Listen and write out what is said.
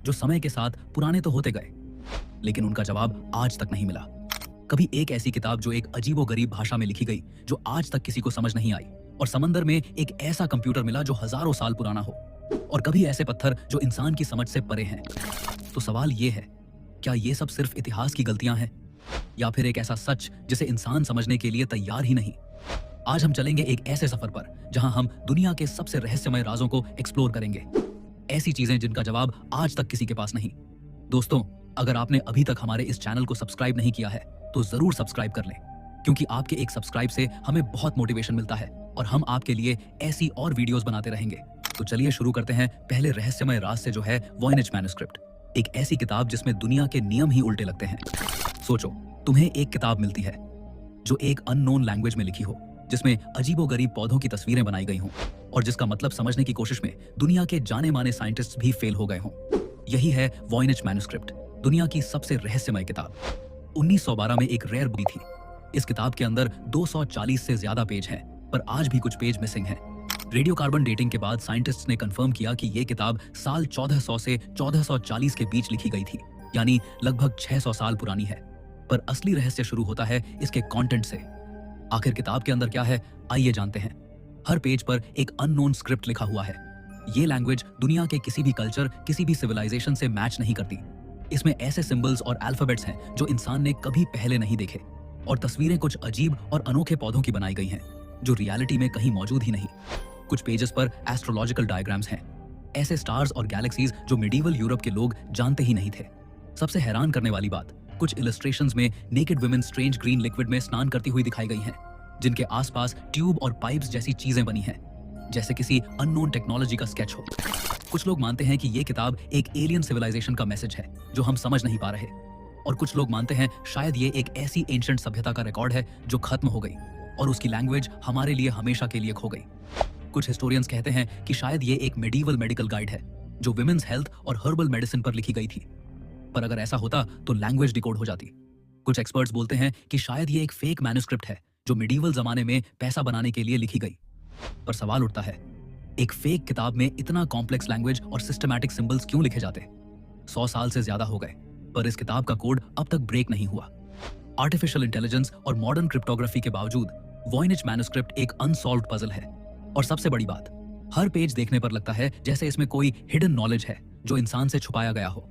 जो समय के साथ पुराने तो होते गए, लेकिन उनका जवाब आज तक नहीं मिला। कभी एक ऐसी किताब जो एक अजीबोगरीब भाषा में लिखी गई जो आज तक किसी को समझ नहीं आई, और समंदर में एक ऐसा कंप्यूटर मिला जो हजारों साल पुराना हो, और कभी ऐसे पत्थर जो इंसान की समझ से परे हैं। तो सवाल ये है, क्या ये सब सिर्फ इतिहास की गलतियां हैं, या फिर एक ऐसा सच जिसे इंसान समझने के लिए तैयार ही नहीं? आज हम चलेंगे एक ऐसे सफर पर जहां हम दुनिया के सबसे रहस्यमय राजों को एक्सप्लोर करेंगे, ऐसी चीजें जिनका जवाब आज तक किसी के पास नहीं। दोस्तों, अगर आपने अभी तक हमारे इस चैनल को सब्सक्राइब नहीं किया है तो जरूर सब्सक्राइब कर लें, क्योंकि आपके एक सब्सक्राइब से हमें बहुत मोटिवेशन मिलता है और हम आपके लिए ऐसी और वीडियोस बनाते रहेंगे। तो चलिए शुरू करते हैं पहले रहस्यमय राज से, जो है वॉयनेज मैन्युस्क्रिप्ट। एक ऐसी किताब जिसमें दुनिया के नियम ही उल्टे लगते हैं। सोचो, तुम्हें एक किताब मिलती है जो एक अननोन लैंग्वेज में लिखी हो, जिसमें अजीबोगरीब पौधों की तस्वीरें बनाई गई हों, और जिसका मतलब समझने की कोशिश में दुनिया के जाने माने साइंटिस्ट भी फेल हो गए हों। यही है वॉयनेज मैन्युस्क्रिप्ट, दुनिया की सबसे रहस्यमय किताब। 1912 में एक रेयर बुक थी। इस किताब के अंदर 240 से ज्यादा पेज हैं, पर आज भी कुछ पेज मिसिंग हैं। रेडियोकार्बन डेटिंग के बाद साइंटिस्ट्स ने कंफर्म किया कि ये किताब साल 1400 से 1440 के बीच लिखी गई थी, यानी लगभग 600 साल पुरानी है। पर असली रहस्य शुरू होता है इसके कंटेंट से। आखिर किताब के अंदर क्या है, आइए जानते हैं। हर पेज पर एक अननोन स्क्रिप्ट लिखा हुआ है। ये लैंग्वेज दुनिया के किसी भी कल्चर, किसी भी सिविलाइजेशन से मैच नहीं करती। इसमें ऐसे सिंबल्स और अल्फाबेट्स हैं जो इंसान ने कभी पहले नहीं देखे, और तस्वीरें कुछ अजीब और अनोखे पौधों की बनाई गई हैं जो रियलिटी में कहीं मौजूद ही नहीं। कुछ पेजेस पर एस्ट्रोलॉजिकल डायग्राम्स हैं, ऐसे स्टार्स और गैलेक्सीज जो मिडीवल यूरोप के लोग जानते ही नहीं थे। सबसे हैरान करने वाली बात, कुछ इलस्ट्रेशंस में naked women strange green liquid में स्नान करती हुई दिखाई गई हैं, जिनके आसपास ट्यूब और पाइप्स जैसी चीजें बनी हैं, जैसे किसी अननोन टेक्नोलॉजी का स्केच हो। कुछ लोग मानते हैं कि ये किताब एक एलियन सिविलाइजेशन का मैसेज है जो हम समझ नहीं पा रहे, और कुछ लोग मानते हैं शायद ये एक ऐसी एंशिएंट सभ्यता का रिकॉर्ड है जो खत्म हो गई और उसकी लैंग्वेज हमारे लिए हमेशा के लिए खो गई। कुछ हिस्टोरियंस कहते हैं कि शायद ये एक मेडिवल मेडिकल गाइड है जो विमेन्स हेल्थ और हर्बल मेडिसिन पर लिखी गई थी, पर अगर ऐसा होता तो लैंग्वेज डिकोड हो जाती। कुछ एक्सपर्ट्स बोलते हैं कि शायद ये एक फेक मैन्युस्क्रिप्ट है जो मिडीवल जमाने में पैसा बनाने के लिए लिखी गई। पर सवाल उठता है, एक फेक किताब में इतना कॉम्प्लेक्स लैंग्वेज और सिस्टमैटिक सिंबल्स क्यों लिखे जाते? 100 साल से ज्यादा हो गए, पर इस किताब का कोड अब तक ब्रेक नहीं हुआ। आर्टिफिशियल इंटेलिजेंस और मॉडर्न क्रिप्टोग्राफी के बावजूद वॉयनेज मैन्युस्क्रिप्ट एक अनसॉल्व्ड पजल है। और सबसे बड़ी बात, हर पेज देखने पर लगता है जैसे इसमें कोई हिडन नॉलेज है जो इंसान से छुपाया गया हो।